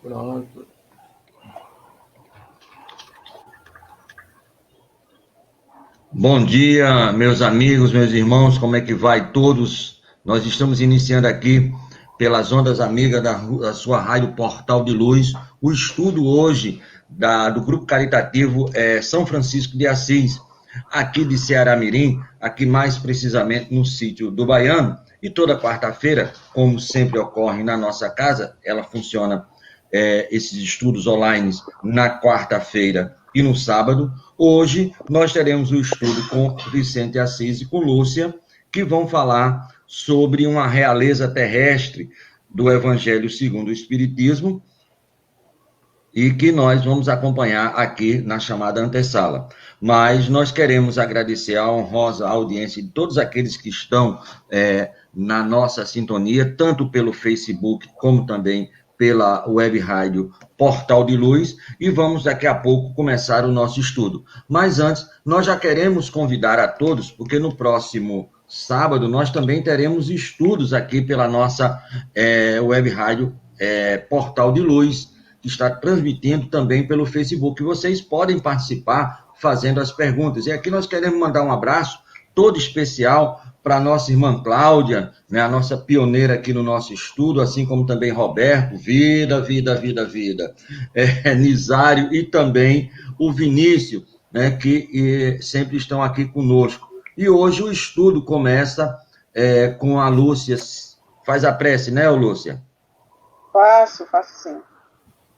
Pronto. Bom dia, meus amigos, meus irmãos, como é que vai todos? Nós estamos iniciando aqui pelas ondas amigas da sua rádio Portal de Luz, o estudo hoje do Grupo Caritativo São Francisco de Assis, aqui de Ceará-Mirim, aqui mais precisamente no sítio do Baiano, e toda quarta-feira, como sempre ocorre na nossa casa, ela funciona, esses estudos online na quarta-feira e no sábado. Hoje nós teremos o estudo com Vicente Assis e com Lúcia, que vão falar sobre uma realeza terrestre do Evangelho segundo o Espiritismo, e que nós vamos acompanhar aqui na chamada antessala. Mas nós queremos agradecer a honrosa audiência de todos aqueles que estão na nossa sintonia, tanto pelo Facebook como também pela web rádio Portal de Luz, e vamos daqui a pouco começar o nosso estudo. Mas antes, nós já queremos convidar a todos, porque no próximo sábado nós também teremos estudos aqui pela nossa web rádio Portal de Luz, que está transmitindo também pelo Facebook. Vocês podem participar fazendo as perguntas. E aqui nós queremos mandar um abraço todo especial para a nossa irmã Cláudia, né, a nossa pioneira aqui no nosso estudo, assim como também Roberto, vida, Nisário e também o Vinícius, né, que sempre estão aqui conosco. E hoje o estudo começa com a Lúcia. Faz a prece, né, Lúcia? Faço sim.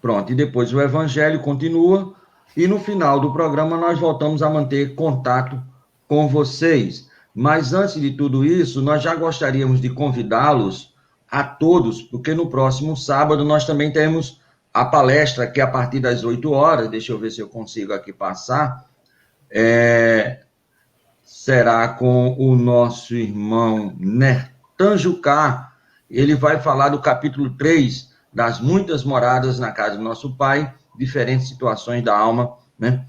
Pronto, e depois o Evangelho continua, e no final do programa nós voltamos a manter contato com vocês. Mas antes de tudo isso, nós já gostaríamos de convidá-los a todos, porque no próximo sábado nós também temos a palestra, que a partir das 8 horas, deixa eu ver se eu consigo aqui passar, será com o nosso irmão Nertan Jucá. Ele vai falar do capítulo 3, das muitas moradas na casa do nosso Pai, diferentes situações da alma, né,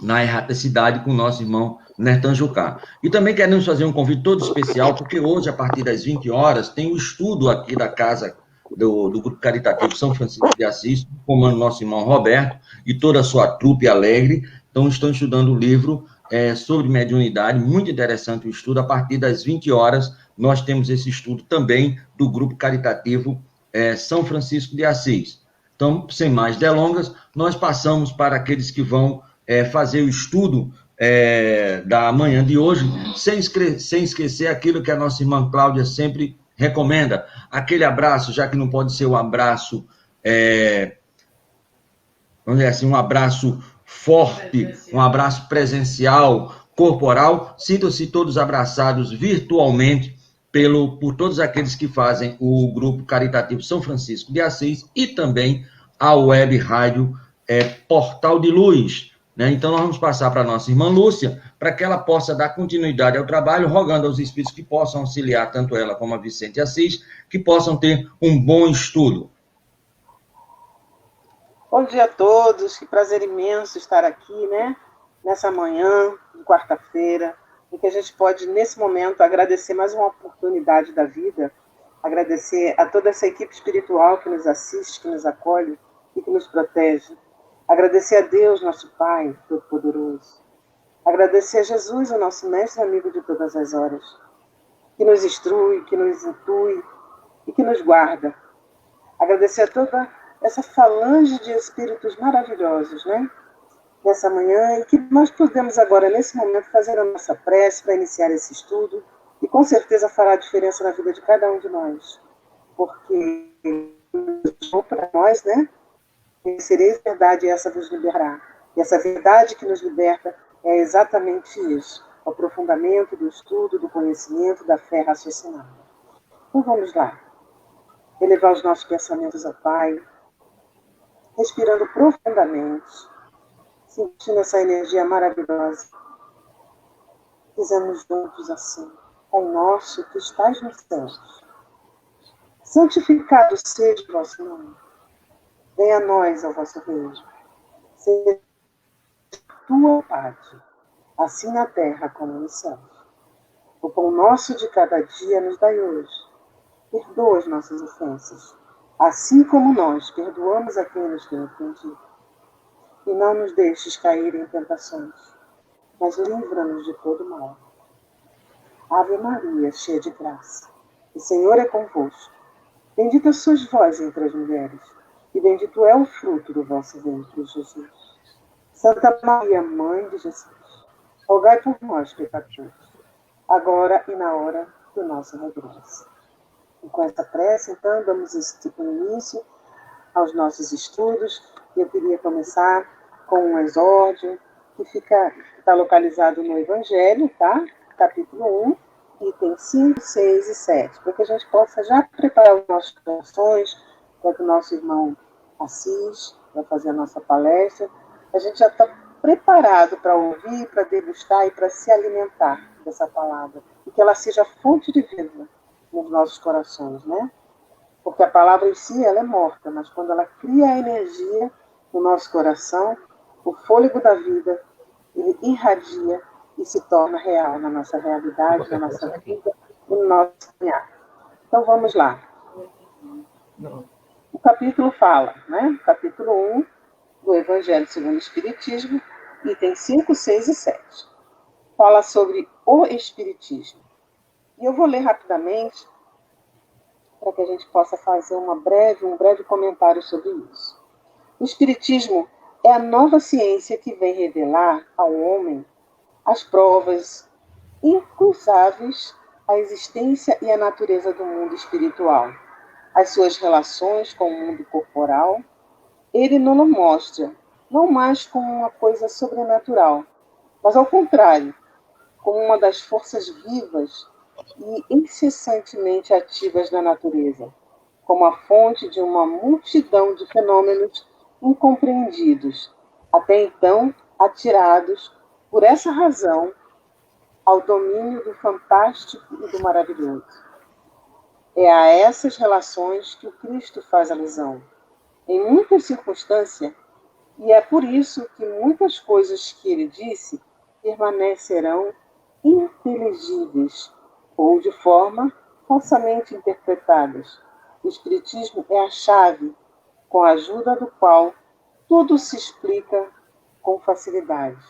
na erraticidade, com o nosso irmão Nertan Jucá. E também queremos fazer um convite todo especial, porque hoje, a partir das 20 horas, tem o estudo aqui da casa do Grupo Caritativo São Francisco de Assis, comando nosso irmão Roberto e toda a sua trupe alegre. Então, estão estudando o livro sobre mediunidade, muito interessante o estudo. A partir das 20 horas, nós temos esse estudo também do Grupo Caritativo São Francisco de Assis. Então, sem mais delongas, nós passamos para aqueles que vão fazer o estudo da manhã de hoje, sem esquecer aquilo que a nossa irmã Cláudia sempre recomenda, aquele abraço, já que não pode ser um abraço, vamos dizer assim, um abraço forte, um abraço presencial, corporal. Sintam-se todos abraçados virtualmente por todos aqueles que fazem o Grupo Caritativo São Francisco de Assis e também a web rádio Portal de Luz. Né? Então, nós vamos passar para a nossa irmã Lúcia, para que ela possa dar continuidade ao trabalho, rogando aos espíritos que possam auxiliar tanto ela como a Vicente Assis, que possam ter um bom estudo. Bom dia a todos, que prazer imenso estar aqui, né? Nessa manhã de quarta-feira, em que a gente pode, nesse momento, agradecer mais uma oportunidade da vida, agradecer a toda essa equipe espiritual que nos assiste, que nos acolhe e que nos protege. Agradecer a Deus, nosso Pai Todo-Poderoso. Agradecer a Jesus, o nosso mestre amigo de todas as horas, que nos instrui, que nos intui e que nos guarda. Agradecer a toda essa falange de espíritos maravilhosos, né? Nessa manhã, em que nós podemos agora, nesse momento, fazer a nossa prece para iniciar esse estudo, e com certeza fará a diferença na vida de cada um de nós. Porque para nós, né? Conhecereis a verdade e essa vos liberará. E essa verdade que nos liberta é exatamente isso, o aprofundamento do estudo, do conhecimento, da fé raciocinada. Então vamos lá. Elevar os nossos pensamentos ao Pai, respirando profundamente, sentindo essa energia maravilhosa. Dizemos juntos assim: Pai nosso que estás nos céus, santificado seja o vosso nome. Venha a nós o vosso reino. Seja a tua vontade, assim na terra como no céu. O pão nosso de cada dia nos dai hoje. Perdoa as nossas ofensas, assim como nós perdoamos a quem nos tem ofendido. E não nos deixes cair em tentações, mas livra-nos de todo mal. Ave Maria, cheia de graça, o Senhor é convosco. Bendita sois vós entre as mulheres, e bendito é o fruto do vosso ventre, Jesus. Santa Maria, Mãe de Jesus, rogai por nós, pecadores, agora e na hora do nosso regresso. E com essa prece, então, damos início aos nossos estudos. Eu queria começar com um exórdio que está localizado no Evangelho, tá? Capítulo 1, itens 5, 6 e 7, para que a gente possa já preparar os nossos corações, para que o nosso irmão Assis vai fazer a nossa palestra. A gente já está preparado para ouvir, para degustar e para se alimentar dessa palavra, e que ela seja fonte de vida nos nossos corações, né? Porque a palavra em si, ela é morta, mas quando ela cria a energia no nosso coração, o fôlego da vida, ele irradia e se torna real na nossa realidade, na nossa vida e no nosso caminhar. Então vamos lá. O capítulo fala, né? Capítulo 1 do Evangelho segundo o Espiritismo, itens 5, 6 e 7. Fala sobre o Espiritismo. E eu vou ler rapidamente para que a gente possa fazer um breve comentário sobre isso. O Espiritismo é a nova ciência que vem revelar ao homem as provas incusáveis à existência e à natureza do mundo espiritual, as suas relações com o mundo corporal. Ele não nos mostra, não mais como uma coisa sobrenatural, mas ao contrário, como uma das forças vivas e incessantemente ativas da natureza, como a fonte de uma multidão de fenômenos incompreendidos, até então atirados, por essa razão, ao domínio do fantástico e do maravilhoso. É a essas relações que o Cristo faz alusão, em muitas circunstâncias, e é por isso que muitas coisas que ele disse permanecerão inteligíveis ou de forma falsamente interpretadas. O Espiritismo é a chave com a ajuda do qual tudo se explica com facilidade.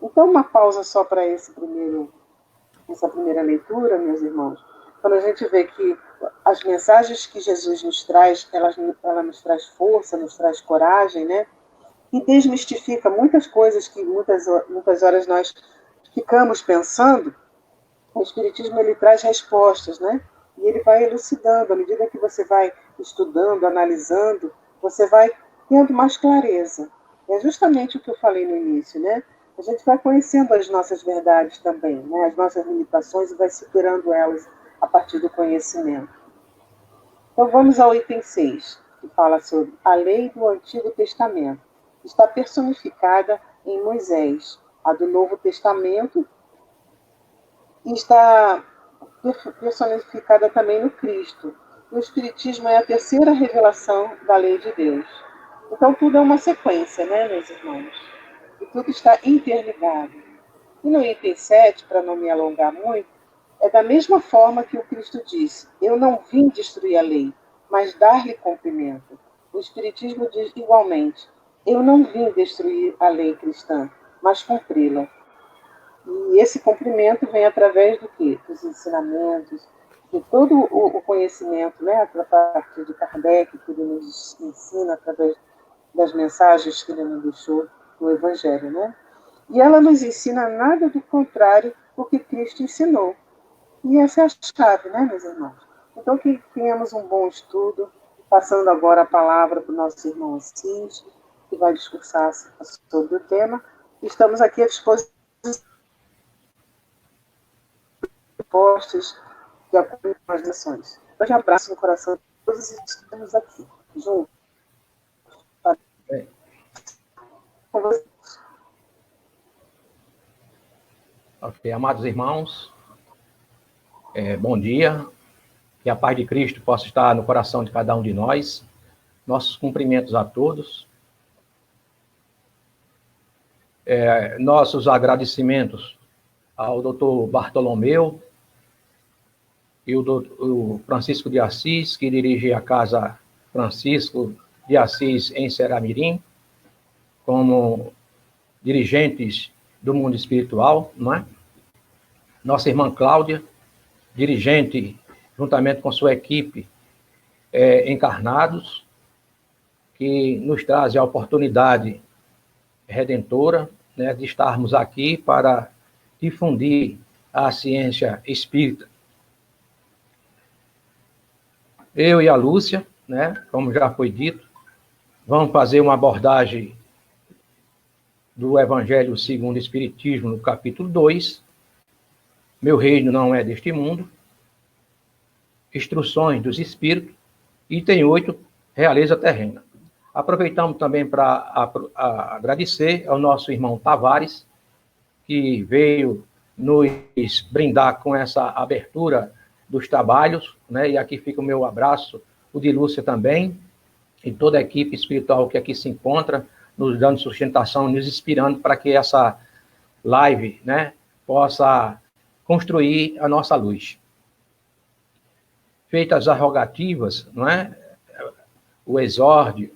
Então, uma pausa só para essa primeira leitura, meus irmãos. Quando a gente vê que as mensagens que Jesus nos traz, ela nos traz força, nos traz coragem, né? E desmistifica muitas coisas que muitas horas nós ficamos pensando. O Espiritismo, ele traz respostas, né? E ele vai elucidando. À medida que você vai estudando, analisando, você vai tendo mais clareza. É justamente o que eu falei no início, né? A gente vai conhecendo as nossas verdades também, né? As nossas limitações, e vai superando elas a partir do conhecimento. Então vamos ao item 6, que fala sobre a lei do Antigo Testamento. Está personificada em Moisés. A do Novo Testamento está personificada também no Cristo. O Espiritismo é a terceira revelação da lei de Deus. Então tudo é uma sequência, né, meus irmãos? E tudo está interligado. E no item 7, para não me alongar muito, é da mesma forma que o Cristo disse: eu não vim destruir a lei, mas dar-lhe cumprimento. O Espiritismo diz igualmente: eu não vim destruir a lei cristã, mas cumpri-la. E esse cumprimento vem através do quê? Dos ensinamentos, de todo o conhecimento, né? A partir de Kardec, que ele nos ensina através das mensagens que ele nos deixou no Evangelho, né? E ela nos ensina nada do contrário do que Cristo ensinou. E essa é a chave, né, meus irmãos? Então, que tenhamos um bom estudo, passando agora a palavra para o nosso irmão Assis, que vai discursar sobre o tema. Estamos aqui à disposição de postos de apoio com as nações. Um abraço no coração de todos e estamos aqui, juntos. Com vocês. Ok, amados irmãos, bom dia, que a paz de Cristo possa estar no coração de cada um de nós. Nossos cumprimentos a todos. Nossos agradecimentos ao doutor Bartolomeu e o Francisco de Assis, que dirige a Casa Francisco de Assis em Ceramirim, como dirigentes do mundo espiritual, não é? Nossa irmã Cláudia, dirigente, juntamente com sua equipe, encarnados, que nos traz a oportunidade redentora, né, de estarmos aqui para difundir a ciência espírita. Eu e a Lúcia, né, como já foi dito, vamos fazer uma abordagem do Evangelho segundo o Espiritismo, no capítulo 2, Meu reino não é deste mundo, Instruções dos Espíritos, item 8, Realeza Terrena. Aproveitamos também para agradecer ao nosso irmão Tavares, que veio nos brindar com essa abertura dos trabalhos, né? E aqui fica o meu abraço, o de Lúcia também, e toda a equipe espiritual que aqui se encontra, nos dando sustentação, nos inspirando para que essa live, né, possa construir a nossa luz. Feitas as rogativas, não é? O exórdio,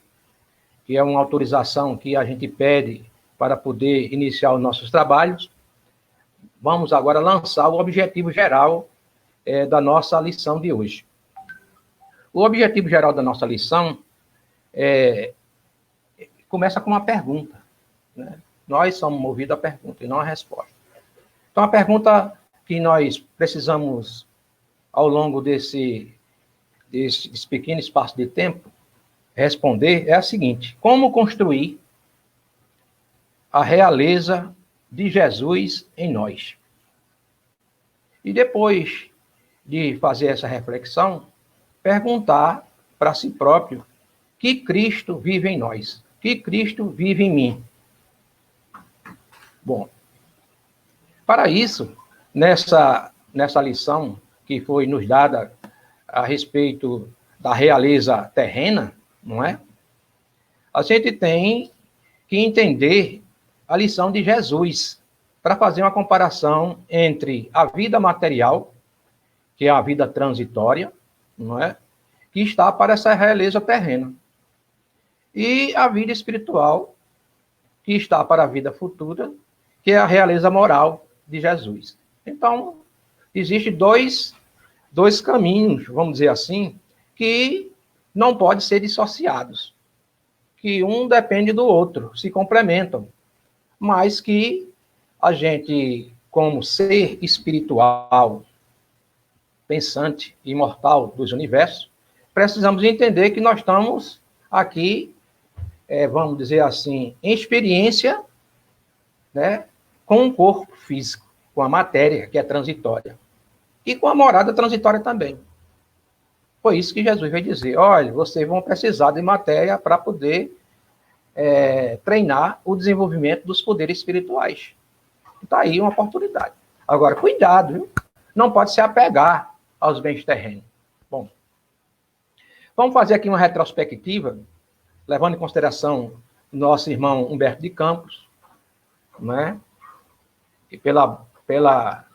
que é uma autorização que a gente pede para poder iniciar os nossos trabalhos, vamos agora lançar o objetivo geral da nossa lição de hoje. O objetivo geral da nossa lição começa com uma pergunta, né? Nós somos movidos à pergunta e não à resposta. Então, a pergunta que nós precisamos, ao longo desse pequeno espaço de tempo, responder é a seguinte: como construir a realeza de Jesus em nós? E depois de fazer essa reflexão, perguntar para si próprio que Cristo vive em nós, que Cristo vive em mim. Bom, para isso, nessa lição que foi nos dada a respeito da realeza terrena, não é? A gente tem que entender a lição de Jesus para fazer uma comparação entre a vida material, que é a vida transitória, não é? Que está para essa realeza terrena, e a vida espiritual, que está para a vida futura, que é a realeza moral de Jesus. Então, existem dois caminhos, vamos dizer assim, que não podem ser dissociados, que um depende do outro, se complementam, mas que a gente, como ser espiritual, pensante, imortal dos universos, precisamos entender que nós estamos aqui, vamos dizer assim, em experiência, né, com o corpo físico, com a matéria, que é transitória, e com a morada transitória também. Foi isso que Jesus veio dizer: olha, vocês vão precisar de matéria para poder treinar o desenvolvimento dos poderes espirituais. Está aí uma oportunidade. Agora, cuidado, viu? Não pode se apegar aos bens terrenos. Bom, vamos fazer aqui uma retrospectiva, levando em consideração nosso irmão Humberto de Campos, né? E pela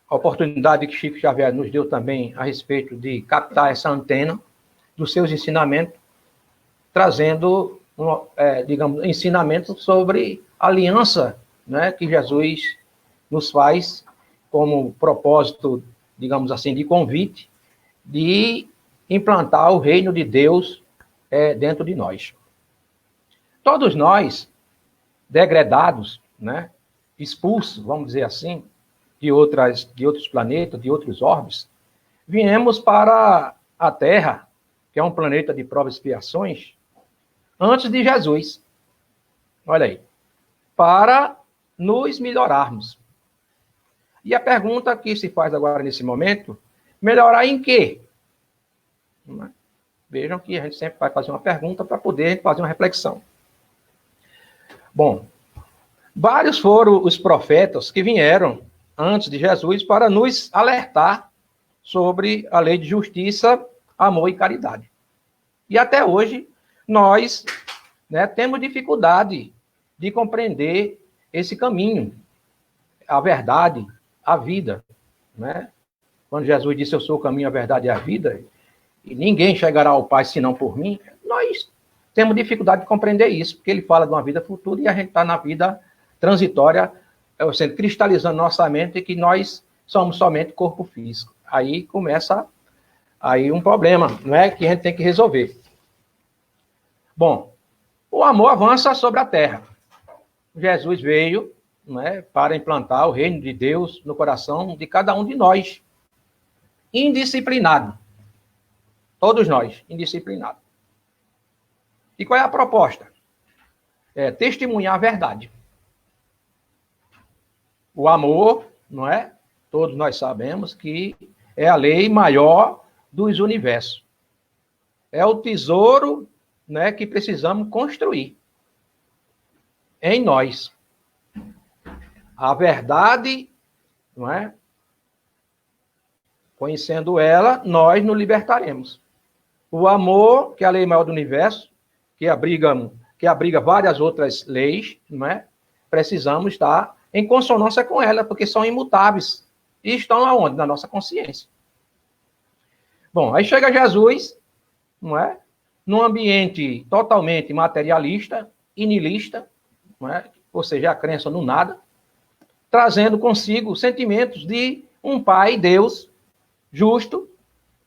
oportunidade que Chico Xavier nos deu também a respeito de captar essa antena dos seus ensinamentos, trazendo, digamos, ensinamentos sobre a aliança, né, que Jesus nos faz como propósito, digamos assim, de convite, de implantar o reino de Deus dentro de nós. Todos nós, degradados, né, expulsos, vamos dizer assim, de outros planetas, de outros orbes, viemos para a Terra, que é um planeta de provas e expiações, antes de Jesus. Olha aí. Para nos melhorarmos. E a pergunta que se faz agora nesse momento: melhorar em quê? Vejam que a gente sempre vai fazer uma pergunta para poder fazer uma reflexão. Bom, vários foram os profetas que vieram antes de Jesus para nos alertar sobre a lei de justiça, amor e caridade. E até hoje, nós, né, temos dificuldade de compreender esse caminho, a verdade, a vida, né? Quando Jesus disse: eu sou o caminho, a verdade e a vida, e ninguém chegará ao Pai senão por mim, nós temos dificuldade de compreender isso, porque ele fala de uma vida futura e a gente está na vida transitória, sendo cristalizando nossa mente que nós somos somente corpo físico. Aí começa aí um problema, não é, que a gente tem que resolver. Bom, o amor avança sobre a terra. Jesus veio, não é, para implantar o reino de Deus no coração de cada um de nós. Indisciplinado. Todos nós, indisciplinados. E qual é a proposta? É testemunhar a verdade. O amor, não é? Todos nós sabemos que é a lei maior dos universos. É o tesouro, né, que precisamos construir em nós. A verdade, não é? Conhecendo ela, nós nos libertaremos. O amor, que é a lei maior do universo, que abriga várias outras leis, não é? Precisamos estar em consonância com ela, porque são imutáveis e estão aonde? Na nossa consciência. Bom, aí chega Jesus, não é? Num ambiente totalmente materialista e niilista, não é? Ou seja, a crença no nada, trazendo consigo sentimentos de um Pai, Deus, justo,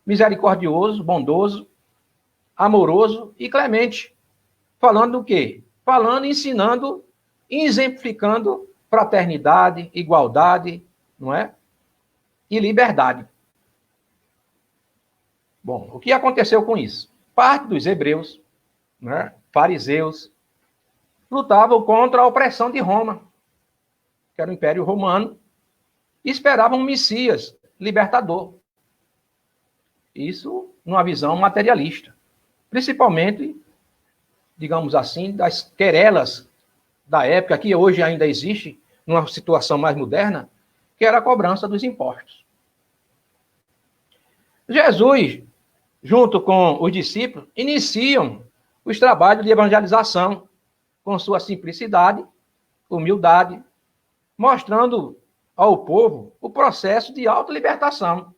misericordioso, bondoso, amoroso e clemente. Falando do quê? Falando, ensinando, exemplificando fraternidade, igualdade, não é? E liberdade. Bom, o que aconteceu com isso? Parte dos hebreus, né, fariseus, lutavam contra a opressão de Roma, que era o Império Romano, e esperavam um Messias libertador. Isso numa visão materialista. Principalmente, digamos assim, das querelas da época, que hoje ainda existe, numa situação mais moderna, que era a cobrança dos impostos. Jesus, junto com os discípulos, iniciam os trabalhos de evangelização com sua simplicidade, humildade, mostrando ao povo o processo de autolibertação,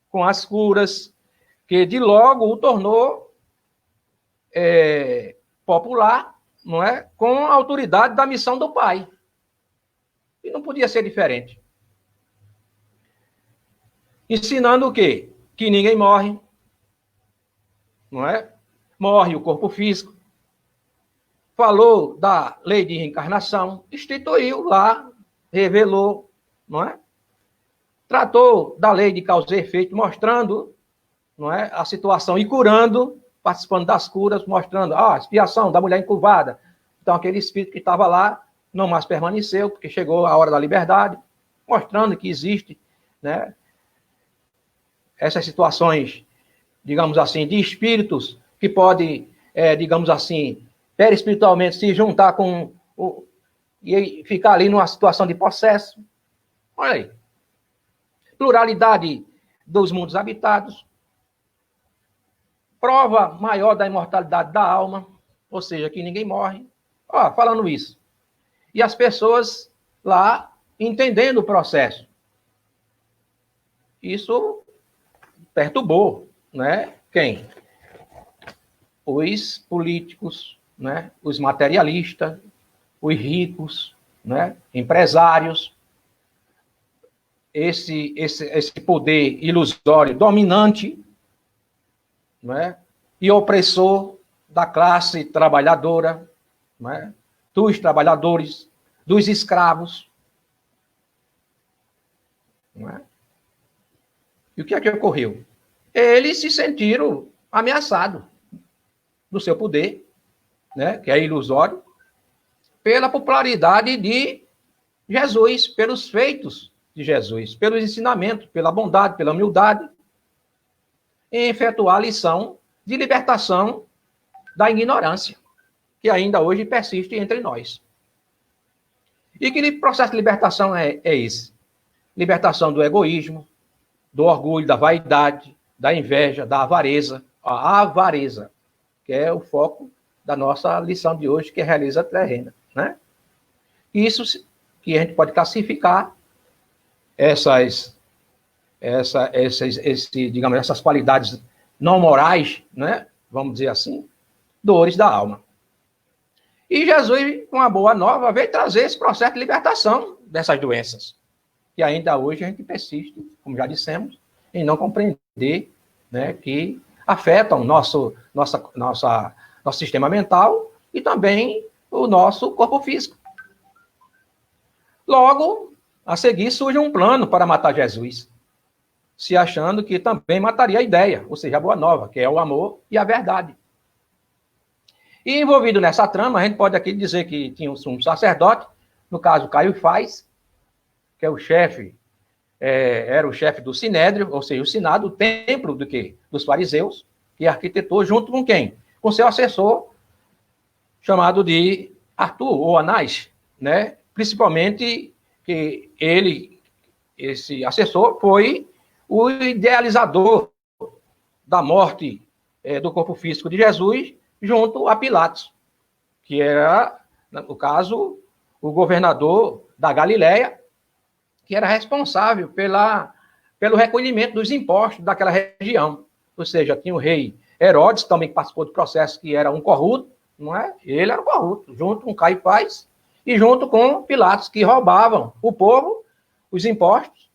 com as curas, que de logo o tornou popular, não é? Com a autoridade da missão do Pai. E não podia ser diferente. Ensinando o quê? Que ninguém morre, não é? Morre o corpo físico. Falou da lei de reencarnação, instituiu lá, revelou, não é? Tratou da lei de causa e efeito, mostrando, não é, a situação e curando, participando das curas, mostrando a expiação da mulher encurvada. Então, aquele espírito que estava lá não mais permaneceu, porque chegou a hora da liberdade, mostrando que existe, né, essas situações, digamos assim, de espíritos que podem, digamos assim, perispiritualmente se juntar com e ficar ali numa situação de possesso. Olha aí. Pluralidade dos mundos habitados. Prova maior da imortalidade da alma, ou seja, que ninguém morre. Ó, falando isso. E as pessoas lá entendendo o processo. Isso perturbou, né? Quem? Os políticos, né? Os materialistas, os ricos, né? Empresários. Esse poder ilusório dominante, né? E opressor da classe trabalhadora, né? Dos trabalhadores, dos escravos. Não é? E o que é que ocorreu? Eles se sentiram ameaçados do seu poder, né, que é ilusório, pela popularidade de Jesus, pelos feitos de Jesus, pelos ensinamentos, pela bondade, pela humildade, em efetuar a lição de libertação da ignorância, que ainda hoje persiste entre nós. E que processo de libertação é esse? Libertação do egoísmo, do orgulho, da vaidade, da inveja, da avareza. A avareza, que é o foco da nossa lição de hoje, que é a realeza terrena, né? Isso que a gente pode classificar essas qualidades não morais, né? Vamos dizer assim, dores da alma. E Jesus, com a boa nova, veio trazer esse processo de libertação dessas doenças, que ainda hoje a gente persiste, como já dissemos, em não compreender, né, que afetam nosso sistema mental e também o nosso corpo físico. Logo, a seguir, surge um plano para matar Jesus, se achando que também mataria a ideia, ou seja, a boa nova, que é o amor e a verdade. E envolvido nessa trama, a gente pode aqui dizer que tinha um sumo sacerdote, no caso Caifás, que é o chefe, era o chefe do Sinédrio, ou seja, o Sinado, o templo do quê? Dos fariseus, que arquitetou junto com quem? Com seu assessor, chamado de Arthur, ou Anás, né? Principalmente que esse assessor, foi o idealizador da morte do corpo físico de Jesus junto a Pilatos, que era, no caso, o governador da Galileia, que era responsável pelo recolhimento dos impostos daquela região. Ou seja, tinha o rei Herodes, também que participou do processo, que era um corrupto, não é? Ele era um corrupto, junto com Caifás e junto com Pilatos, que roubavam o povo, os impostos,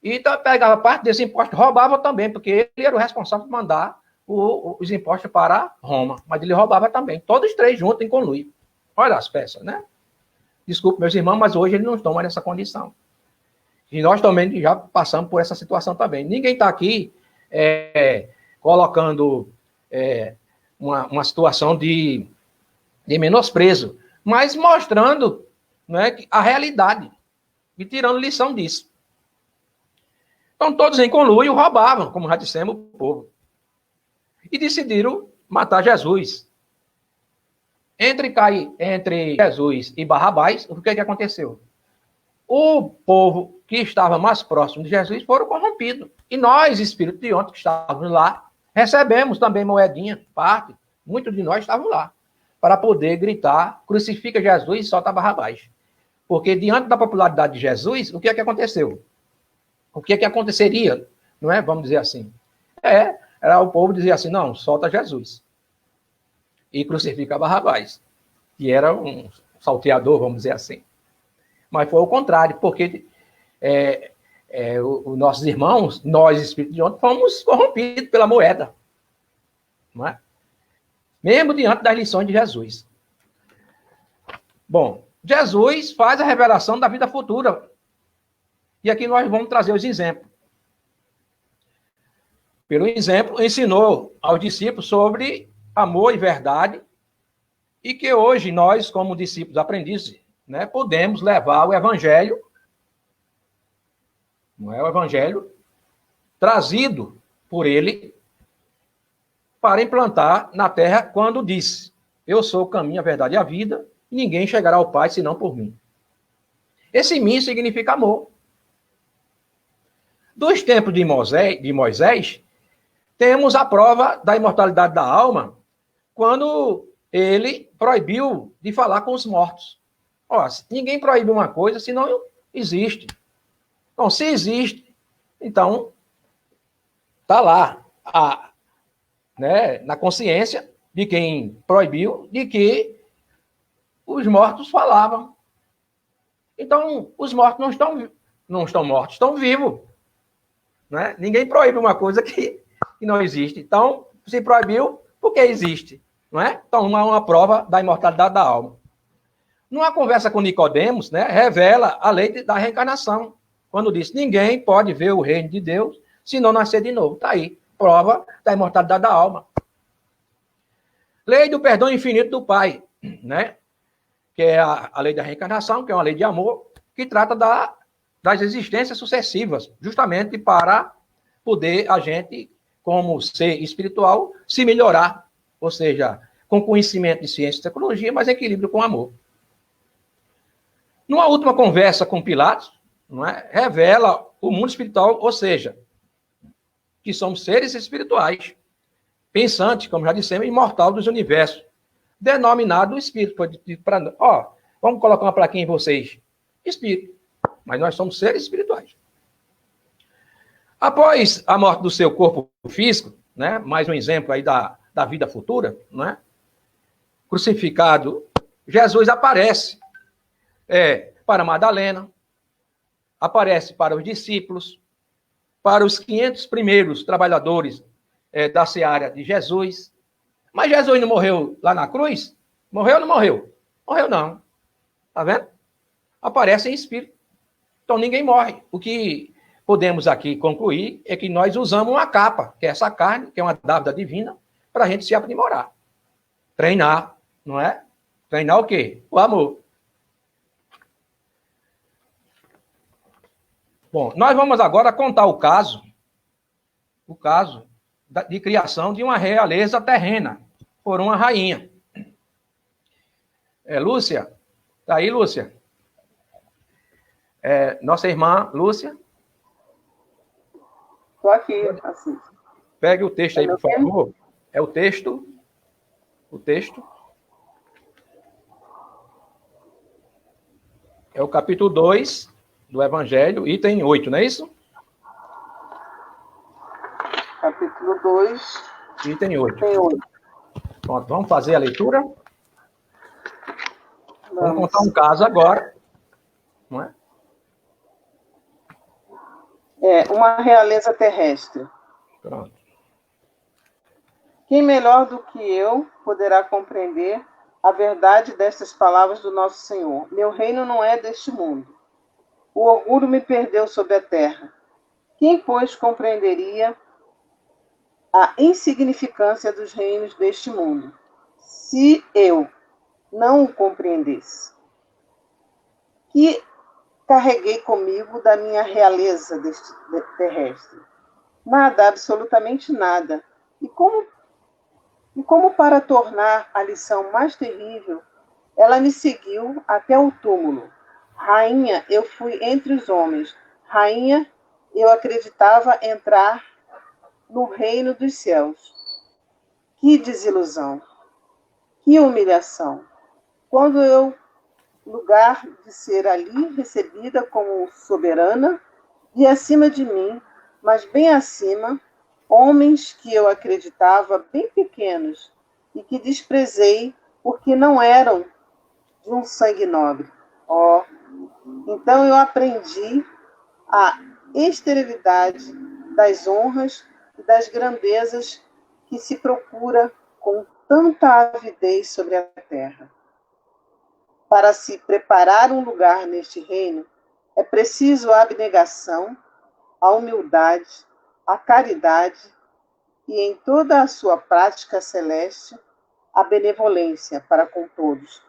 e pegava parte desse imposto, roubava também, porque ele era o responsável por mandar os impostos para Roma, mas ele roubava também, todos três juntos em conluio. Olha as peças, né? Desculpe, meus irmãos, mas hoje eles não estão mais nessa condição. E nós também já passamos por essa situação também. Ninguém está aqui colocando uma situação de menosprezo, mas mostrando, né, a realidade e tirando lição disso. Então, todos em conluio roubavam, como já dissemos, o povo. E decidiram matar Jesus. Entre Jesus e Barrabás, o que aconteceu? O povo que estava mais próximo de Jesus foram corrompidos. E nós, espíritos de ontem que estávamos lá, recebemos também moedinha, parte. Muitos de nós estavam lá, para poder gritar, crucifica Jesus e solta Barrabás. Porque diante da popularidade de Jesus, o que aconteceu? O que aconteceria? Não é? Vamos dizer assim. Era o povo dizer assim, não, solta Jesus. E crucifica Barrabás, que era um salteador, vamos dizer assim. Mas foi o contrário, porque os nossos irmãos, nós, espíritos de ontem, fomos corrompidos pela moeda. Não é? Mesmo diante das lições de Jesus. Bom, Jesus faz a revelação da vida futura. E aqui nós vamos trazer os exemplos. Pelo exemplo, ensinou aos discípulos sobre amor e verdade, e que hoje nós, como discípulos aprendizes, né, podemos levar o evangelho, não é o evangelho, trazido por ele, para implantar na terra quando disse, eu sou o caminho, a verdade e a vida, e ninguém chegará ao Pai senão por mim. Esse mim significa amor. Dos tempos de Moisés, temos a prova da imortalidade da alma, quando ele proibiu de falar com os mortos. Ninguém proíbe uma coisa se não existe. Então, se existe, então, está lá, na consciência de quem proibiu, de que os mortos falavam. Então, os mortos não estão mortos, estão vivos. Né? Ninguém proíbe uma coisa que não existe. Então, se proibiu, porque existe. Não é? Então, uma prova da imortalidade da alma. Numa conversa com Nicodemos, né, revela a lei da reencarnação. Quando diz, ninguém pode ver o reino de Deus se não nascer de novo. Está aí, prova da imortalidade da alma. Lei do perdão infinito do Pai, né? Que é a lei da reencarnação, que é uma lei de amor, que trata das existências sucessivas, justamente para poder a gente, como ser espiritual, se melhorar. Ou seja, com conhecimento de ciência e tecnologia, mas equilíbrio com amor. Numa última conversa com Pilatos, não é, revela o mundo espiritual, ou seja, que somos seres espirituais, pensantes, como já dissemos, imortal dos universos, denominado espírito. Vamos colocar uma plaquinha em vocês. Espírito. Mas nós somos seres espirituais. Após a morte do seu corpo físico, né? Mais um exemplo aí da vida futura, né? Crucificado, Jesus aparece para Madalena, aparece para os discípulos, para os 500 primeiros trabalhadores da seara de Jesus. Mas Jesus não morreu lá na cruz? Morreu ou não morreu? Morreu não. Tá vendo? Aparece em espírito. Então ninguém morre. O que podemos aqui concluir é que nós usamos uma capa, que é essa carne, que é uma dávida divina, para a gente se aprimorar. Treinar, não é? Treinar o quê? O amor. Bom, nós vamos agora contar o caso de criação de uma realeza terrena por uma rainha. Lúcia, tá aí, Lúcia? Nossa irmã Lúcia. Estou aqui, assim. Pegue o texto aí, por favor. É o texto. É o capítulo 2 do Evangelho, item 8, não é isso? Capítulo 2. Item 8. Item 8. Pronto, vamos fazer a leitura? Vamos contar um caso agora, não é? Uma realeza terrestre. Pronto. Quem melhor do que eu poderá compreender a verdade destas palavras do nosso Senhor? Meu reino não é deste mundo. O orgulho me perdeu sobre a terra. Quem, pois, compreenderia a insignificância dos reinos deste mundo, se eu não o compreendesse? Que carreguei comigo da minha realeza terrestre? Nada, absolutamente nada. E como para tornar a lição mais terrível, ela me seguiu até o túmulo. Rainha, eu fui entre os homens. Rainha, eu acreditava entrar no reino dos céus. Que desilusão! Que humilhação! Quando eu, lugar de ser ali recebida como soberana, e acima de mim, mas bem acima, homens que eu acreditava bem pequenos e que desprezei porque não eram de um sangue nobre. Então eu aprendi a esterilidade das honras e das grandezas que se procura com tanta avidez sobre a terra. Para se preparar um lugar neste reino, é preciso a abnegação, a humildade, a caridade e, em toda a sua prática celeste, a benevolência para com todos.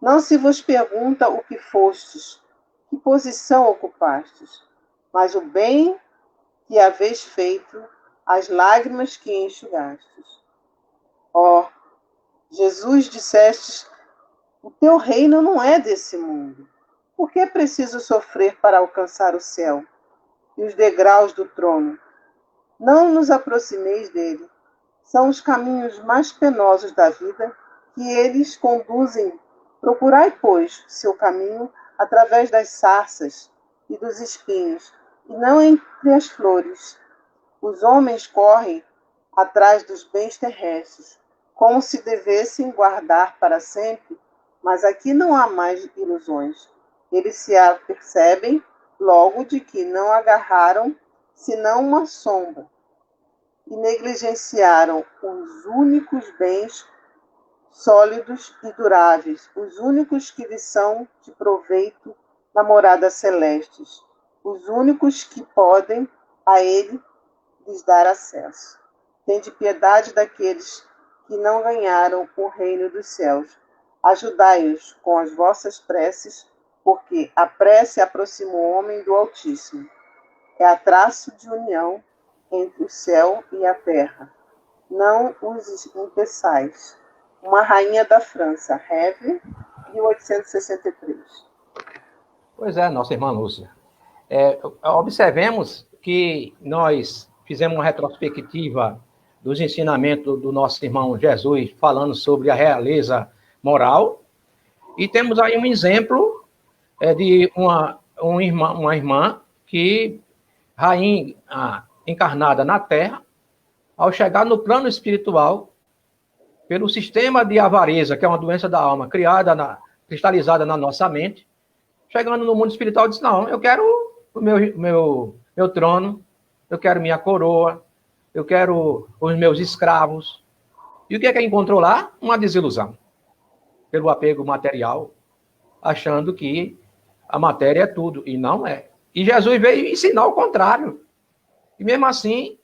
Não se vos pergunta o que fostes, que posição ocupastes, mas o bem que haveis feito, as lágrimas que enxugastes. Jesus, dissestes, o teu reino não é desse mundo. Por que é preciso sofrer para alcançar o céu e os degraus do trono? Não nos aproximeis dele. São os caminhos mais penosos da vida que eles conduzem. Procurai, pois, seu caminho através das sarças e dos espinhos, e não entre as flores. Os homens correm atrás dos bens terrestres, como se devessem guardar para sempre, mas aqui não há mais ilusões. Eles se apercebem logo de que não agarraram senão uma sombra, e negligenciaram os únicos bens sólidos e duráveis, os únicos que lhes são de proveito na morada celestes, os únicos que podem a ele lhes dar acesso. Tende piedade daqueles que não ganharam o reino dos céus. Ajudai-os com as vossas preces, porque a prece aproxima o homem do Altíssimo. É a traço de união entre o céu e a terra. Não os impeçais. Uma rainha da França, Rêve, 1863. Pois é, nossa irmã Lúcia. Observemos que nós fizemos uma retrospectiva dos ensinamentos do nosso irmão Jesus, falando sobre a realeza moral, e temos aí um exemplo de uma irmã que, rainha encarnada na Terra, ao chegar no plano espiritual, pelo sistema de avareza, que é uma doença da alma, cristalizada na nossa mente, chegando no mundo espiritual, disse, não, eu quero o meu trono, eu quero minha coroa, eu quero os meus escravos. E o que é que encontrou lá? Uma desilusão, pelo apego material, achando que a matéria é tudo, e não é. E Jesus veio ensinar o contrário. E mesmo assim,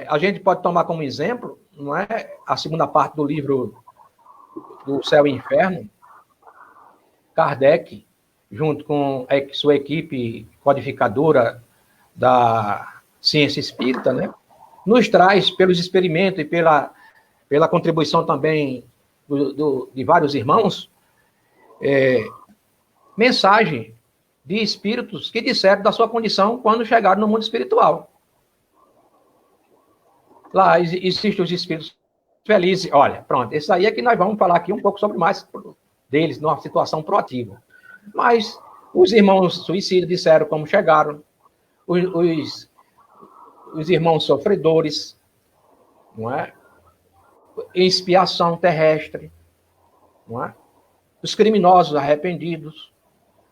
a gente pode tomar como exemplo, não é, a segunda parte do livro do Céu e Inferno, Kardec, junto com a sua equipe codificadora da ciência espírita, né, nos traz, pelos experimentos e pela contribuição também de vários irmãos, mensagem de espíritos que disseram da sua condição quando chegaram no mundo espiritual. Lá existem os espíritos felizes. Olha, pronto, esse aí é que nós vamos falar aqui um pouco sobre mais deles, numa situação proativa. Mas os irmãos suicidas disseram como chegaram, os irmãos sofredores, não é? Expiação terrestre, não é? Os criminosos arrependidos,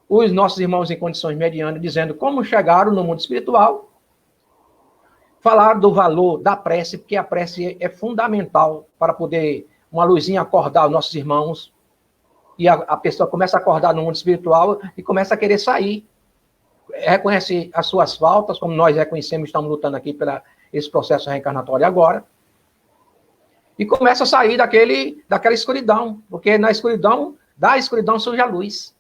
os nossos irmãos em condições medianas, dizendo como chegaram no mundo espiritual, falar do valor da prece, porque a prece é fundamental para poder uma luzinha acordar os nossos irmãos, e a pessoa começa a acordar no mundo espiritual e começa a querer sair. Reconhece as suas faltas, como nós reconhecemos, estamos lutando aqui para esse processo reencarnatório agora, e começa a sair daquela escuridão, porque da escuridão surge a luz.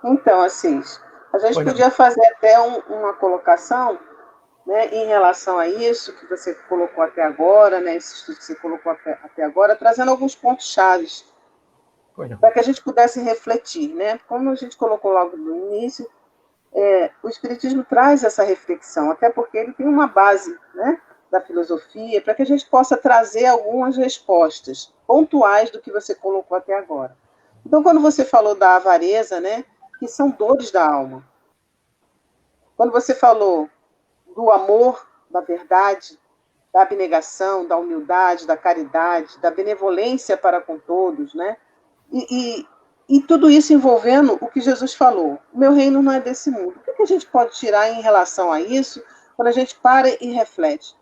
Então, assim, a gente podia fazer até uma colocação, né, em relação a isso que você colocou até agora, né, esse estudo que você colocou até agora, trazendo alguns pontos chaves para que a gente pudesse refletir, né? Como a gente colocou logo no início, o Espiritismo traz essa reflexão, até porque ele tem uma base, né, da filosofia, para que a gente possa trazer algumas respostas pontuais do que você colocou até agora. Então, quando você falou da avareza, né, que são dores da alma, quando você falou do amor, da verdade, da abnegação, da humildade, da caridade, da benevolência para com todos, né? E tudo isso envolvendo o que Jesus falou. O meu reino não é desse mundo. O que a gente pode tirar em relação a isso quando a gente para e reflete?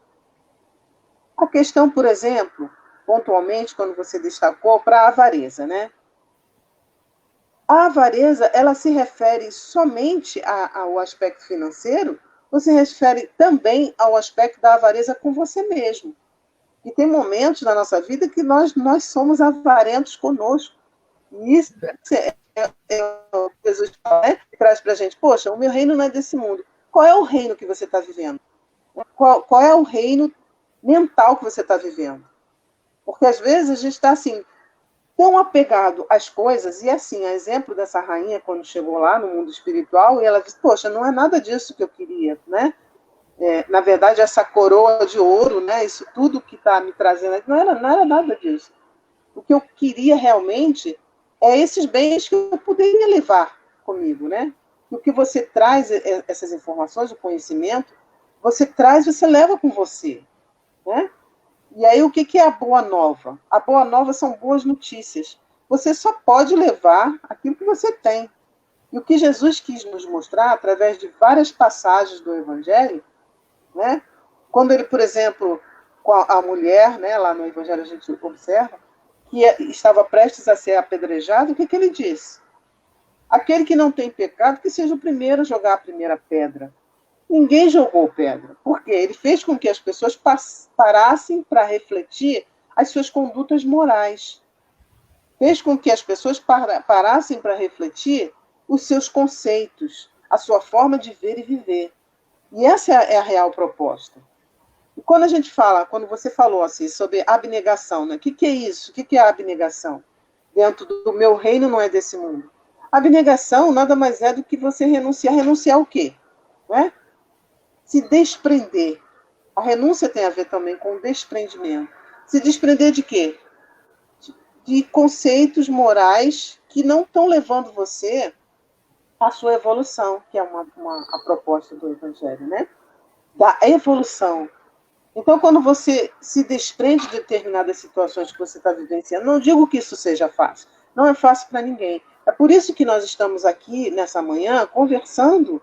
A questão, por exemplo, pontualmente, quando você destacou, para a avareza, né? A avareza, ela se refere somente ao aspecto financeiro, ou se refere também ao aspecto da avareza com você mesmo? E tem momentos na nossa vida que nós somos avarentos conosco. E isso é o que Jesus fala, né? Que traz para a gente, poxa, o meu reino não é desse mundo. Qual é o reino que você está vivendo? Qual é o reino mental que você está vivendo? Porque às vezes a gente está assim, tão apegado às coisas, e assim, a exemplo dessa rainha quando chegou lá no mundo espiritual, e ela disse, poxa, não é nada disso que eu queria, né? Na verdade, essa coroa de ouro, né? Isso tudo que está me trazendo, não era nada disso. O que eu queria realmente é esses bens que eu poderia levar comigo, né? O que você traz, essas informações, o conhecimento, você leva com você, né? E aí, o que é a boa nova? A boa nova são boas notícias. Você só pode levar aquilo que você tem. E o que Jesus quis nos mostrar, através de várias passagens do Evangelho, né? Quando ele, por exemplo, com a mulher, né, lá no Evangelho a gente observa, que estava prestes a ser apedrejado, o que ele disse? Aquele que não tem pecado, que seja o primeiro a jogar a primeira pedra. Ninguém jogou pedra. Por quê? Ele fez com que as pessoas parassem para refletir as suas condutas morais. Fez com que as pessoas parassem para refletir os seus conceitos, a sua forma de ver e viver. E essa é a real proposta. E quando você falou assim sobre abnegação, né? O que é isso? O que é a abnegação? Dentro do meu reino não é desse mundo. A abnegação nada mais é do que você renunciar. Renunciar o quê? Né? Se desprender. A renúncia tem a ver também com o desprendimento. Se desprender de quê? De conceitos morais que não estão levando você à sua evolução, que é a proposta do Evangelho, né? Da evolução. Então, quando você se desprende de determinadas situações que você está vivenciando, não digo que isso seja fácil, não é fácil para ninguém. É por isso que nós estamos aqui nessa manhã conversando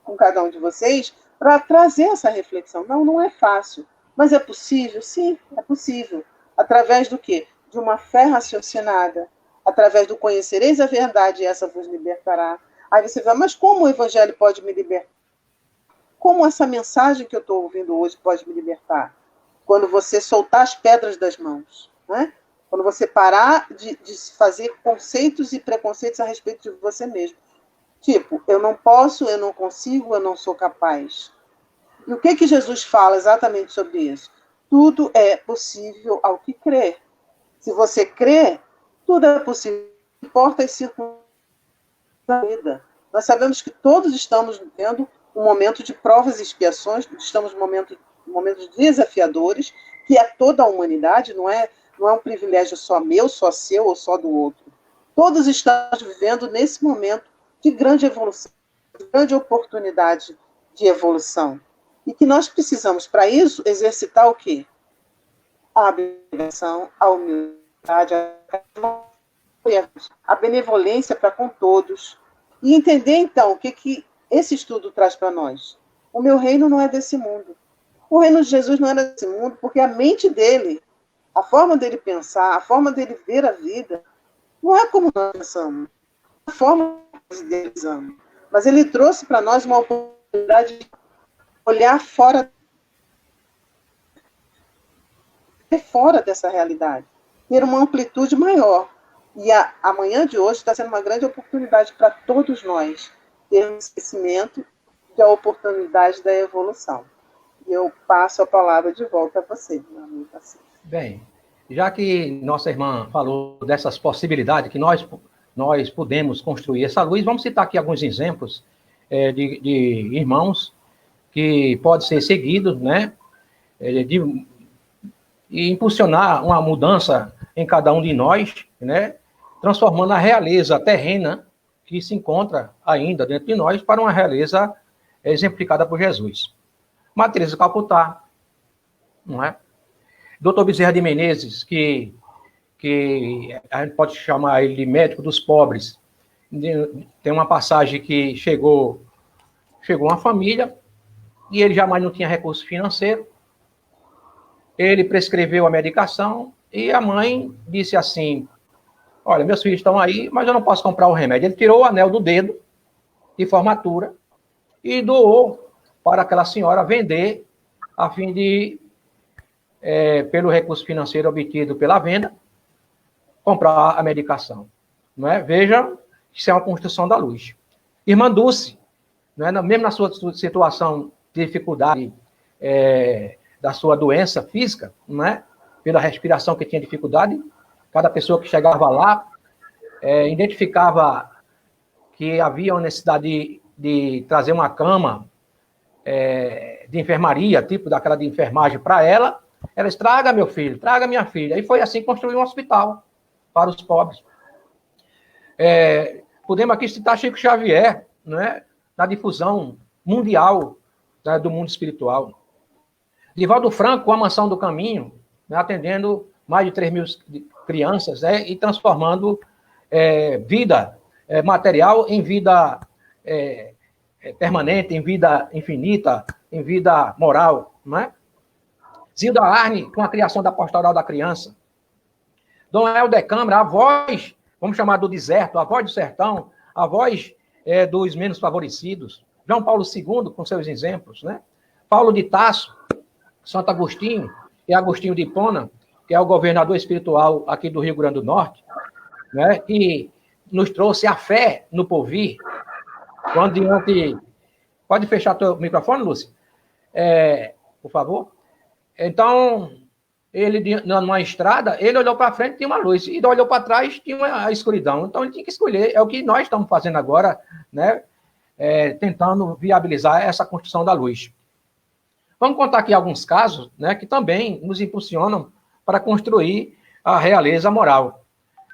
com cada um de vocês para trazer essa reflexão. Não, não é fácil, mas é possível? Sim, é possível. Através do quê? De uma fé raciocinada, através do conhecereis a verdade e essa vos libertará. Aí você vai, mas como o evangelho pode me libertar? Como essa mensagem que eu estou ouvindo hoje pode me libertar? Quando você soltar as pedras das mãos, né? Quando você parar de fazer conceitos e preconceitos a respeito de você mesmo. Tipo, eu não posso, eu não consigo, eu não sou capaz. E o que Jesus fala exatamente sobre isso? Tudo é possível ao que crê. Se você crê, tudo é possível. Não importa as circunstâncias da vida. Nós sabemos que todos estamos vivendo um momento de provas e expiações, estamos em momentos desafiadores, que é toda a humanidade, não é um privilégio só meu, só seu ou só do outro. Todos estamos vivendo nesse momento de grande evolução, de grande oportunidade de evolução. E que nós precisamos, para isso, exercitar o quê? A abnegação, a humildade, a benevolência para com todos. E entender, então, o que esse estudo traz para nós. O meu reino não é desse mundo. O reino de Jesus não é desse mundo, porque a mente dele, a forma dele pensar, a forma dele ver a vida, não é como nós pensamos. A forma que ele ama. Mas ele trouxe para nós uma oportunidade de olhar fora dessa realidade, ter uma amplitude maior. E a manhã de hoje está sendo uma grande oportunidade para todos nós termos conhecimento da oportunidade da evolução. E eu passo a palavra de volta a você, meu amigo Assis. Bem, já que nossa irmã falou dessas possibilidades que nós podemos construir essa luz, vamos citar aqui alguns exemplos de irmãos que podem ser seguidos, né, e impulsionar uma mudança em cada um de nós, né, transformando a realeza terrena que se encontra ainda dentro de nós para uma realeza exemplificada por Jesus. Madre Teresa de Calcutá, não é? Doutor Bezerra de Menezes, que a gente pode chamar ele de médico dos pobres. Tem uma passagem que chegou uma família e ele jamais não tinha recurso financeiro. Ele prescreveu a medicação e a mãe disse assim: olha, meus filhos estão aí, mas eu não posso comprar o remédio. Ele tirou o anel do dedo de formatura e doou para aquela senhora vender, a fim de, pelo recurso financeiro obtido pela venda, comprar a medicação. Não é? Veja, isso é uma construção da luz. Irmã Dulce, não é? Mesmo na sua situação de dificuldade da sua doença física, não é? Pela respiração que tinha dificuldade, cada pessoa que chegava lá identificava que havia uma necessidade de trazer uma cama de enfermaria, tipo daquela de enfermagem para ela. Ela disse: traga meu filho, traga minha filha. E foi assim construir um hospital para os pobres. Podemos aqui citar Chico Xavier, né, na difusão mundial, né, do mundo espiritual. Divaldo Franco, com a Mansão do Caminho, né, atendendo mais de 3 mil crianças, e transformando vida material em vida permanente, em vida infinita, em vida moral, não é? Zilda Arne, com a criação da Pastoral da Criança. Dom Helder Câmara, a voz, vamos chamar do deserto, a voz do sertão, a voz dos menos favorecidos. João Paulo II, com seus exemplos, né? Paulo de Tasso, Santo Agostinho e Agostinho de Hipona, que é o governador espiritual aqui do Rio Grande do Norte, né? Que nos trouxe a fé no porvir. Quando diante... Pode fechar teu microfone, Lúcia? Por favor. Então, ele, numa estrada, ele olhou para frente, tinha uma luz, e olhou para trás, tinha a escuridão. Então, ele tinha que escolher. É o que nós estamos fazendo agora, né? Tentando viabilizar essa construção da luz. Vamos contar aqui alguns casos, né, que também nos impulsionam para construir a realeza moral.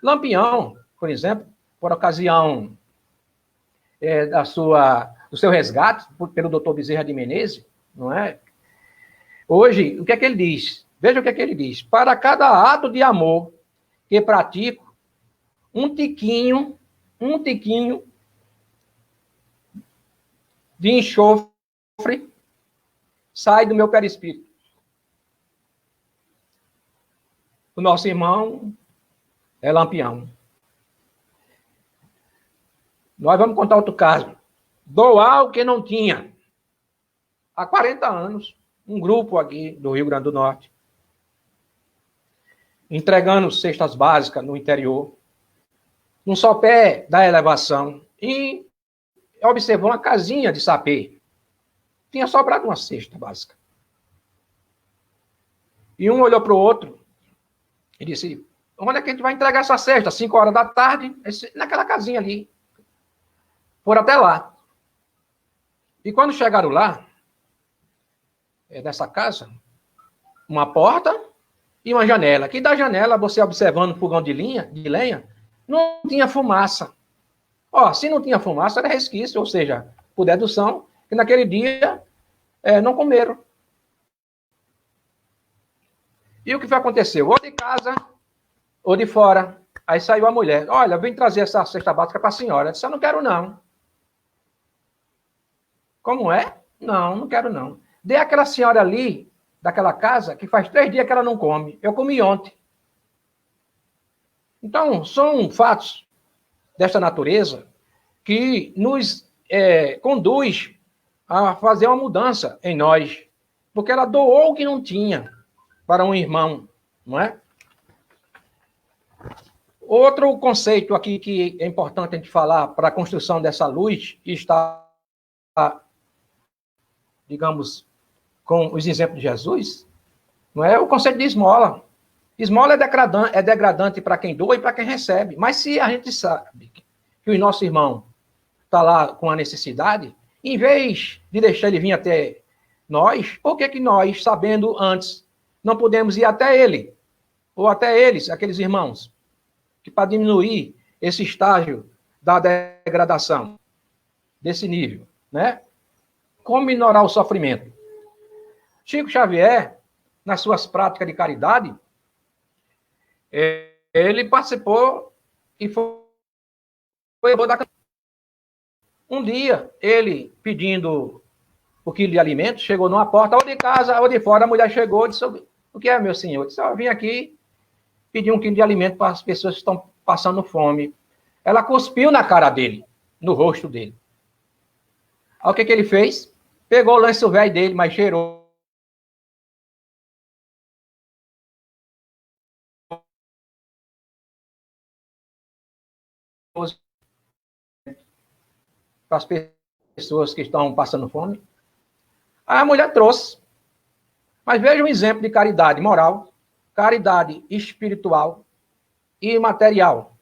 Lampião, por exemplo, por ocasião do seu resgate pelo doutor Bezerra de Menezes, não é? Hoje, o que é que ele diz? Veja o que é que ele diz. Para cada ato de amor que pratico, um tiquinho de enxofre sai do meu perispírito. O nosso irmão é Lampião. Nós vamos contar outro caso. Doar o que não tinha. Há 40 anos, um grupo aqui do Rio Grande do Norte, entregando cestas básicas no interior, num sopé da elevação, e observou uma casinha de sapê. Tinha sobrado uma cesta básica. E um olhou para o outro e disse, onde é que a gente vai entregar essa cesta? 5 horas da tarde, naquela casinha ali. Foram até lá. E quando chegaram lá, nessa casa, uma porta e uma janela. Que da janela, você observando o fogão de lenha, não tinha fumaça. Ó, se não tinha fumaça, era resquício, ou seja, por dedução, que naquele dia não comeram. E o que foi aconteceu? Ou de casa, ou de fora. Aí saiu a mulher. Olha, vem trazer essa cesta básica para a senhora. Eu disse, eu não quero não. Como é? Não, não quero não. Dê aquela senhora ali, daquela casa, que faz 3 dias que ela não come. Eu comi ontem. Então, são fatos desta natureza que nos conduz a fazer uma mudança em nós. Porque ela doou o que não tinha para um irmão, não é? Outro conceito aqui que é importante a gente falar para a construção dessa luz, e está, digamos, com os exemplos de Jesus, não é o conceito de esmola. Esmola é degradante para quem doa e para quem recebe. Mas se a gente sabe que o nosso irmão está lá com a necessidade, em vez de deixar ele vir até nós, por que nós, sabendo antes, não podemos ir até ele? Ou até eles, aqueles irmãos, que para diminuir esse estágio da degradação, desse nível, né? Como minorar o sofrimento? Chico Xavier, nas suas práticas de caridade, ele participou e foi da... Um dia, ele pedindo o quilo de alimento, chegou numa porta, ou de casa, ou de fora, a mulher chegou e disse, o que é, meu senhor? Eu disse, eu vim aqui pedir 1 quilo de alimento para as pessoas que estão passando fome. Ela cuspiu na cara dele, no rosto dele. Aí o que ele fez? Pegou o lenço velho dele, mas cheirou. Para as pessoas que estão passando fome. Aí a mulher trouxe. Mas veja um exemplo de caridade moral, caridade espiritual e material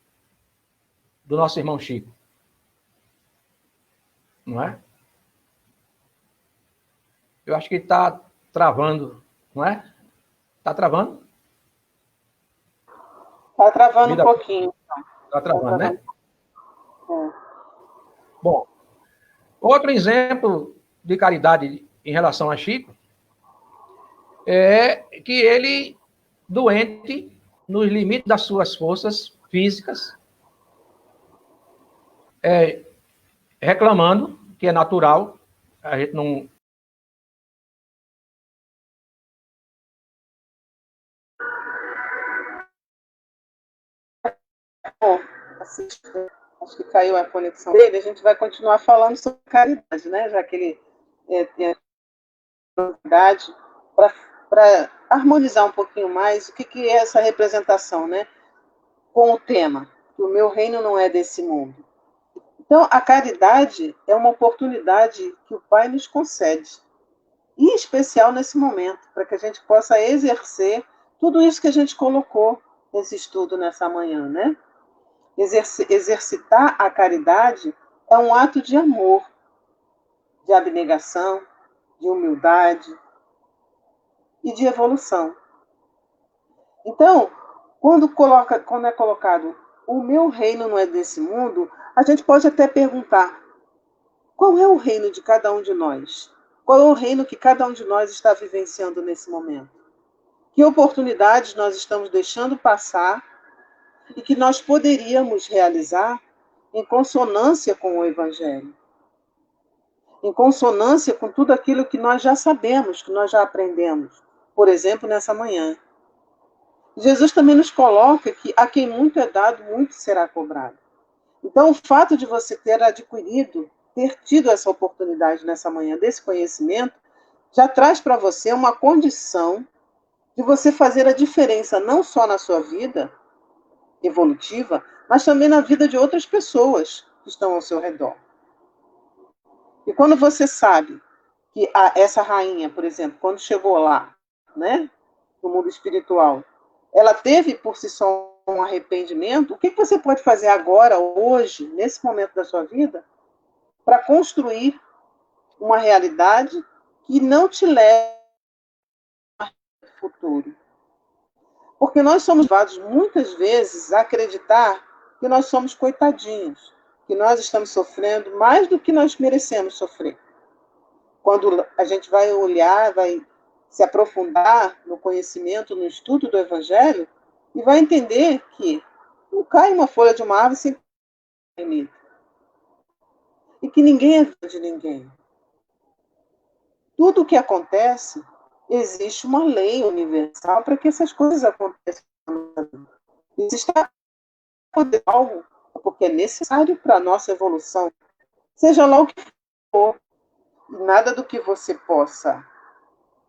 do nosso irmão Chico. Não é? Eu acho que está travando, não é? Está travando? Está travando um pouquinho. Está travando, né? Bom, outro exemplo de caridade em relação a Chico é que ele, doente, nos limites das suas forças físicas, reclamando, que é natural, a gente não... Acho que caiu a conexão dele, a gente vai continuar falando sobre caridade, né? Já que ele tem novidade, para harmonizar um pouquinho mais o que é essa representação, né? Com o tema, que o meu reino não é desse mundo. Então, a caridade é uma oportunidade que o Pai nos concede, em especial nesse momento, para que a gente possa exercer tudo isso que a gente colocou nesse estudo nessa manhã, né? Exercitar a caridade é um ato de amor, de abnegação, de humildade e de evolução. Então, quando é colocado o meu reino não é desse mundo, a gente pode até perguntar, qual é o reino de cada um de nós? Qual é o reino que cada um de nós está vivenciando nesse momento? Que oportunidades nós estamos deixando passar e que nós poderíamos realizar em consonância com o Evangelho, em consonância com tudo aquilo que nós já sabemos, que nós já aprendemos, por exemplo, nessa manhã. Jesus também nos coloca que a quem muito é dado, muito será cobrado. Então, o fato de você ter adquirido, ter tido essa oportunidade nessa manhã desse conhecimento, já traz para você uma condição de você fazer a diferença não só na sua vida evolutiva, mas também na vida de outras pessoas que estão ao seu redor. E quando você sabe que essa rainha, por exemplo, quando chegou lá, né, no mundo espiritual, ela teve por si só um arrependimento, o que você pode fazer agora, hoje, nesse momento da sua vida, para construir uma realidade que não te leve ao futuro? Porque nós somos levados muitas vezes a acreditar que nós somos coitadinhos, que nós estamos sofrendo mais do que nós merecemos sofrer. Quando a gente vai olhar, vai se aprofundar no conhecimento, no estudo do Evangelho, e vai entender que não cai uma folha de uma árvore sem limite. E que ninguém é filho de ninguém. Tudo o que acontece, existe uma lei universal para que essas coisas aconteçam. Existe algo porque é necessário para a nossa evolução. Seja lá o que for. Nada do que você possa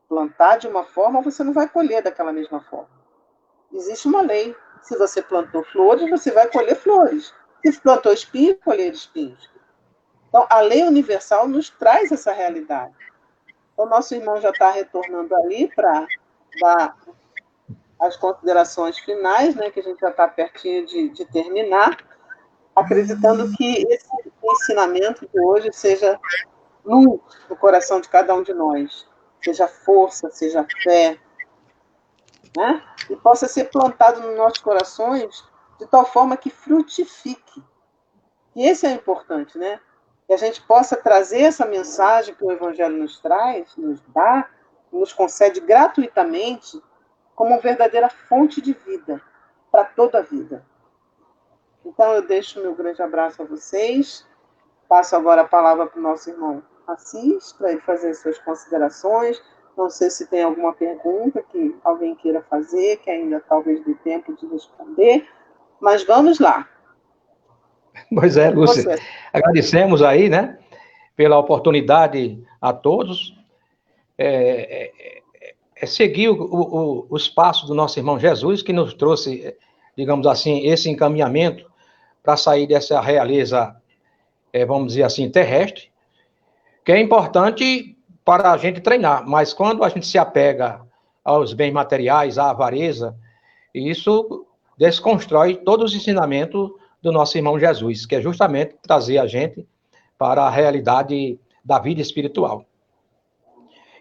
plantar de uma forma, você não vai colher daquela mesma forma. Existe uma lei. Se você plantou flores, você vai colher flores. Se plantou espinhos, colher espinhos. Então, a lei universal nos traz essa realidade. Então, nosso irmão já está retornando ali para dar as considerações finais, né, que a gente já está pertinho de terminar, acreditando que esse ensinamento de hoje seja luz no coração de cada um de nós. Seja força, seja fé, né? E possa ser plantado nos nossos corações de tal forma que frutifique. E esse é importante, né? Que a gente possa trazer essa mensagem que o Evangelho nos traz, nos dá, nos concede gratuitamente, como uma verdadeira fonte de vida, para toda a vida. Então, eu deixo meu grande abraço a vocês. Passo agora a palavra para o nosso irmão Assis, para ele fazer suas considerações. Não sei se tem alguma pergunta que alguém queira fazer, que ainda talvez dê tempo de responder, mas vamos lá. Pois é, Lúcia. Agradecemos aí, né, pela oportunidade a todos. Seguir os passos do nosso irmão Jesus, que nos trouxe, digamos assim, esse encaminhamento para sair dessa realeza, vamos dizer assim, terrestre, que é importante para a gente treinar, mas quando a gente se apega aos bens materiais, à avareza, isso desconstrói todos os ensinamentos do nosso irmão Jesus, que é justamente trazer a gente para a realidade da vida espiritual.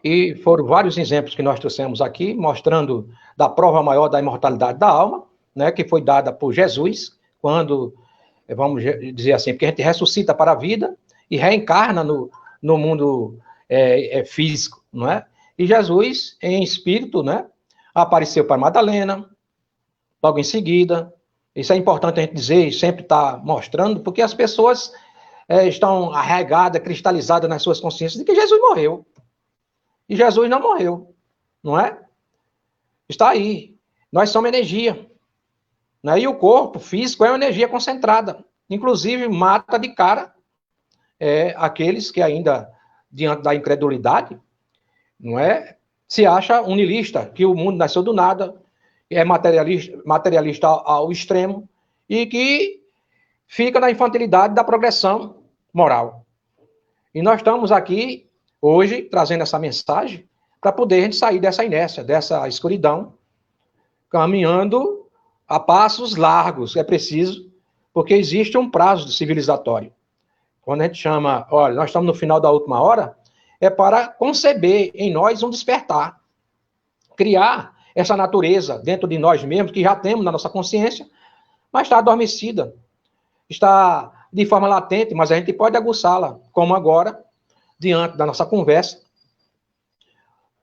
E foram vários exemplos que nós trouxemos aqui, mostrando da prova maior da imortalidade da alma, né, que foi dada por Jesus, quando, vamos dizer assim, porque a gente ressuscita para a vida e reencarna no mundo físico, não é? E Jesus, em espírito, né, apareceu para Madalena, logo em seguida. Isso é importante a gente dizer e sempre estar mostrando, porque as pessoas estão arregadas, cristalizadas nas suas consciências de que Jesus morreu. E Jesus não morreu, não é? Está aí. Nós somos energia. Né? E o corpo físico é uma energia concentrada. Inclusive, mata de cara aqueles que ainda, diante da incredulidade, não é? Se acha um niilista, que o mundo nasceu do nada, é materialista ao extremo, e que fica na infantilidade da progressão moral. E nós estamos aqui hoje, trazendo essa mensagem, para poder a gente sair dessa inércia, dessa escuridão, caminhando a passos largos, é preciso, porque existe um prazo civilizatório. Quando a gente chama, olha, nós estamos no final da última hora, é para conceber em nós um despertar, criar essa natureza dentro de nós mesmos, que já temos na nossa consciência, mas está adormecida, está de forma latente, mas a gente pode aguçá-la, como agora, diante da nossa conversa,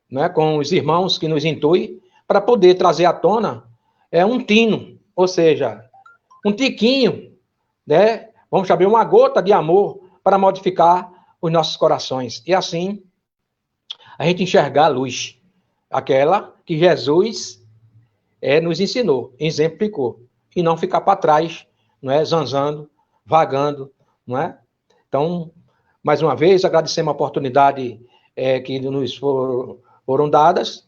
né, com os irmãos que nos intuem, para poder trazer à tona um tino, ou seja, um tiquinho, né, vamos chamar uma gota de amor para modificar os nossos corações. E assim, a gente enxergar a luz, aquela que Jesus nos ensinou, exemplificou, e não ficar para trás, não é, zanzando, vagando, não é? Então, mais uma vez, agradecemos a oportunidade que nos foram dadas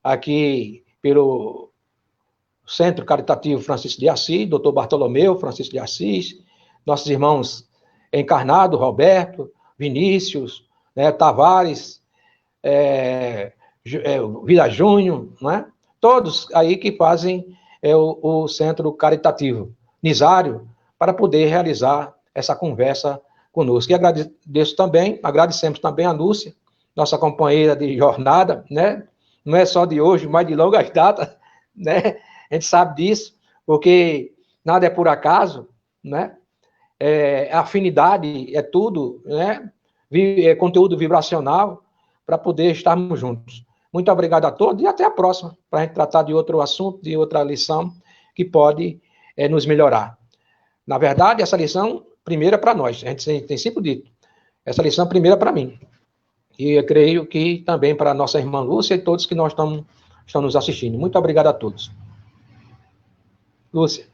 aqui pelo Centro Caritativo Francisco de Assis, doutor Bartolomeu Francisco de Assis, nossos irmãos encarnados, Roberto, Vinícius, Tavares, Vida Júnior, não é? Todos aí que fazem o Centro Caritativo Nisário, para poder realizar essa conversa conosco. E agradecemos também a Lúcia, nossa companheira de jornada, né? Não é só de hoje, mas de longas datas, né? A gente sabe disso, porque nada é por acaso, né? Afinidade é tudo, né? Conteúdo vibracional para poder estarmos juntos. Muito obrigado a todos e até a próxima, para a gente tratar de outro assunto, de outra lição que pode nos melhorar. Na verdade, essa lição primeira é para nós, a gente tem sempre dito, essa lição primeira é para mim. E eu creio que também para a nossa irmã Lúcia e todos que nós estão nos assistindo. Muito obrigado a todos. Lúcia.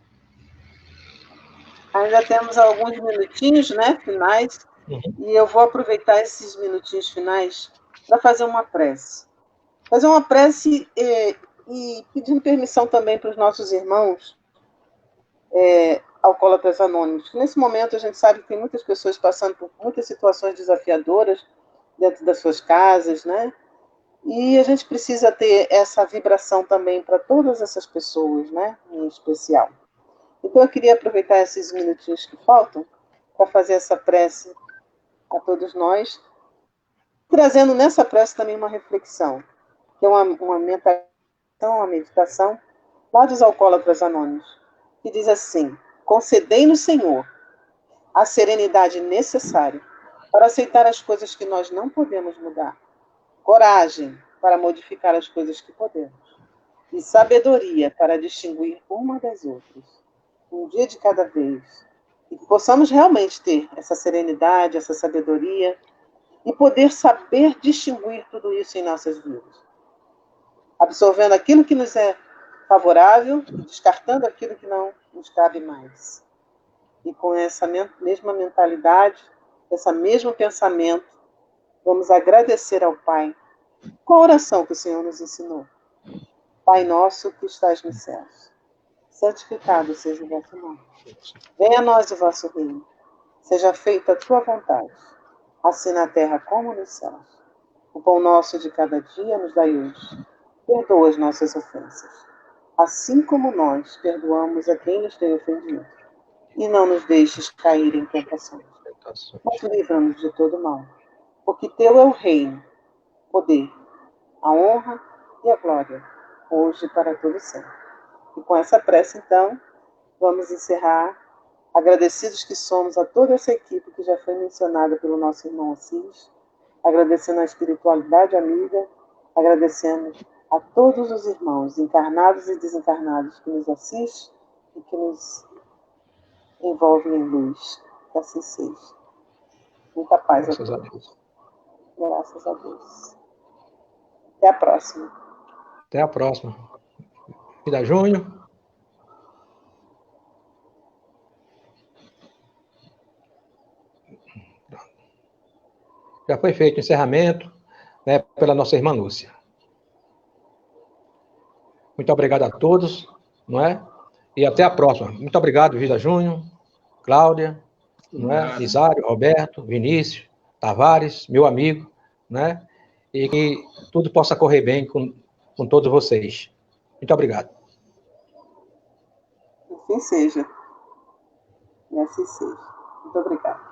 Ainda temos alguns minutinhos, né, finais, e eu vou aproveitar esses minutinhos finais para fazer uma prece. Fazer uma prece e pedindo permissão também para os nossos irmãos alcoólatras anônimos. Nesse momento a gente sabe que tem muitas pessoas passando por muitas situações desafiadoras dentro das suas casas, né? E a gente precisa ter essa vibração também para todas essas pessoas, né? Em especial. Então eu queria aproveitar esses minutinhos que faltam para fazer essa prece a todos nós, trazendo nessa prece também uma reflexão, que é uma meditação lá dos alcoólatras anônimos, que diz assim: concedei-nos, Senhor, a serenidade necessária para aceitar as coisas que nós não podemos mudar, coragem para modificar as coisas que podemos, e sabedoria para distinguir uma das outras, um dia de cada vez, e que possamos realmente ter essa serenidade, essa sabedoria, e poder saber distinguir tudo isso em nossas vidas, absorvendo aquilo que nos é favorável e descartando aquilo que não nos cabe mais. E com essa mesma mentalidade, esse mesmo pensamento, vamos agradecer ao Pai com a oração que o Senhor nos ensinou. Pai nosso que estás nos céus, santificado seja o vosso nome. Venha a nós o vosso reino. Seja feita a tua vontade, assim na terra como nos céus. O pão nosso de cada dia nos dai hoje. Perdoa as nossas ofensas, assim como nós perdoamos a quem nos tem ofendido. E não nos deixes cair em tentações, mas livra-nos de todo mal. Porque teu é o reino, o poder, a honra e a glória, hoje e para todo sempre. E com essa prece, então, vamos encerrar, agradecidos que somos a toda essa equipe que já foi mencionada pelo nosso irmão Assis, agradecendo a espiritualidade amiga, agradecendo a todos os irmãos, encarnados e desencarnados, que nos assistem e que nos envolvem em luz. Que assim seja. Muita paz Graças a a todos. Deus. Graças a Deus. Até a próxima. Até a próxima. Vida Júnior. Já foi feito o encerramento, né, pela nossa irmã Lúcia. Muito obrigado a todos, não é? E até a próxima. Muito obrigado, Vida Júnior, Cláudia, não é? Isário, Roberto, Vinícius, Tavares, meu amigo, né? E que tudo possa correr bem com todos vocês. Muito obrigado. Assim seja. E assim seja. Muito obrigada.